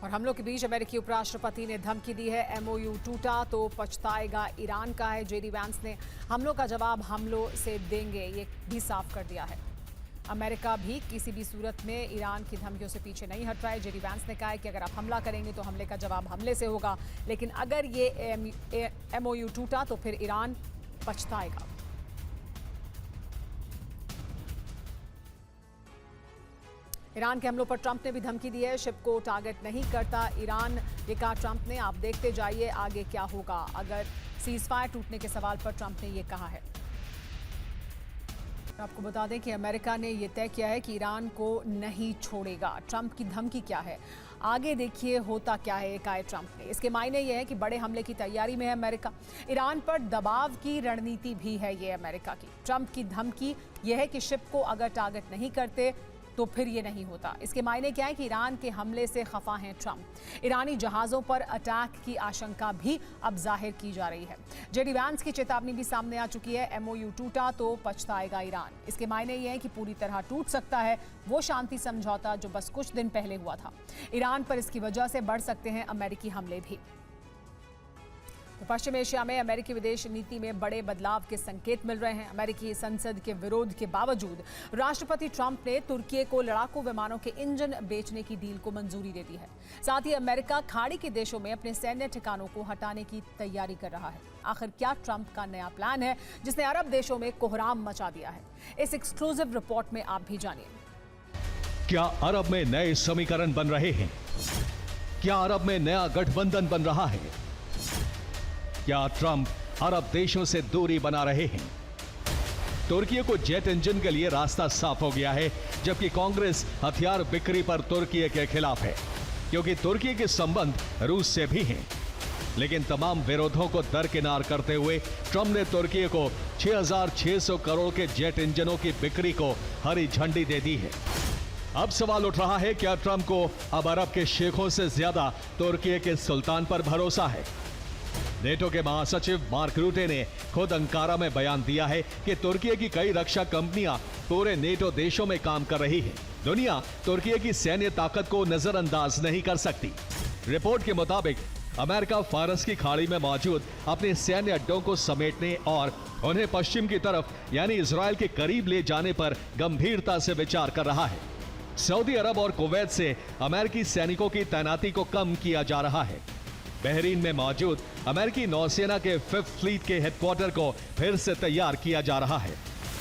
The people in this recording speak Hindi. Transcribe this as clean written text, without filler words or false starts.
और हमलों के बीच अमेरिकी उपराष्ट्रपति ने धमकी दी है, एमओयू टूटा तो पछताएगा ईरान का है। जेडी वैंस ने हमलों का जवाब हमलों से देंगे, ये भी साफ कर दिया है। अमेरिका भी किसी भी सूरत में ईरान की धमकियों से पीछे नहीं हट रहा है। जेडी वैंस ने कहा है कि अगर आप हमला करेंगे तो हमले का जवाब हमले से होगा, लेकिन अगर ये एमओयू टूटा तो फिर ईरान पछताएगा। ईरान के हमलों पर ट्रंप ने भी धमकी दी है, शिप को टारगेट नहीं करता ईरान, ये कहा ट्रंप ने। आप देखते जाइए आगे क्या होगा। अगर सीज फायर टूटने के सवाल पर ट्रंप ने ये कहा है। आपको बता दें कि अमेरिका ने यह तय किया है कि ईरान को नहीं छोड़ेगा। ट्रंप की धमकी क्या है, आगे देखिए होता क्या है, कहा ट्रंप ने। इसके मायने यह है कि बड़े हमले की तैयारी में है अमेरिका। ईरान पर दबाव की रणनीति भी है ये अमेरिका की। ट्रंप की धमकी यह है कि शिप को अगर टारगेट नहीं करते तो फिर ये नहीं होता। इसके मायने क्या है कि ईरान के हमले से खफा हैं ट्रंप। ईरानी जहाजों पर अटैक की आशंका भी अब जाहिर की जा रही है। जेडी वैंस की चेतावनी भी सामने आ चुकी है, एमओयू टूटा तो पछताएगा ईरान। इसके मायने ये है कि पूरी तरह टूट सकता है वो शांति समझौता जो बस कुछ दिन पहले हुआ था। ईरान पर इसकी वजह से बढ़ सकते हैं अमेरिकी हमले भी। पश्चिम एशिया में अमेरिकी विदेश नीति में बड़े बदलाव के संकेत मिल रहे हैं। अमेरिकी संसद के विरोध के बावजूद राष्ट्रपति ट्रंप ने तुर्की को लड़ाकू विमानों के इंजन बेचने की डील को मंजूरी दे दी है। साथ ही अमेरिका खाड़ी के देशों में अपने सैन्य ठिकानों को हटाने की तैयारी कर रहा है। आखिर क्या ट्रंप का नया प्लान है जिसने अरब देशों में कोहराम मचा दिया है? इस एक्सक्लूसिव रिपोर्ट में आप भी जानिए। क्या अरब में नए समीकरण बन रहे हैं? क्या अरब में नया गठबंधन बन रहा है? क्या ट्रंप अरब देशों से दूरी बना रहे हैं? तुर्की को जेट इंजन के लिए रास्ता साफ हो गया है, जबकि कांग्रेस हथियार बिक्री पर तुर्की के खिलाफ है, क्योंकि तुर्की के संबंध रूस से भी हैं। लेकिन तमाम विरोधों को दरकिनार करते हुए ट्रंप ने तुर्की को 6,600 करोड़ के जेट इंजनों की बिक्री को हरी झंडी दे दी है। अब सवाल उठ रहा है, क्या ट्रंप को अब अरब के शेखों से ज्यादा तुर्की के सुल्तान पर भरोसा है? नेटो के महासचिव मार्क रूटे ने खुद अंकारा में बयान दिया है कि तुर्की की कई रक्षा कंपनियां पूरे नेटो देशों में काम कर रही हैं। दुनिया तुर्की की सैन्य ताकत को नजरअंदाज नहीं कर सकती। रिपोर्ट के मुताबिक अमेरिका फारस की खाड़ी में मौजूद अपने सैन्य अड्डों को समेटने और उन्हें पश्चिम की तरफ यानी इजराइल के करीब ले जाने पर गंभीरता से विचार कर रहा है। सऊदी अरब और कुवैत से अमेरिकी सैनिकों की तैनाती को कम किया जा रहा है। बहरीन में मौजूद अमेरिकी नौसेना के 5th फ्लीट के हेडक्वार्टर को फिर से तैयार किया जा रहा है।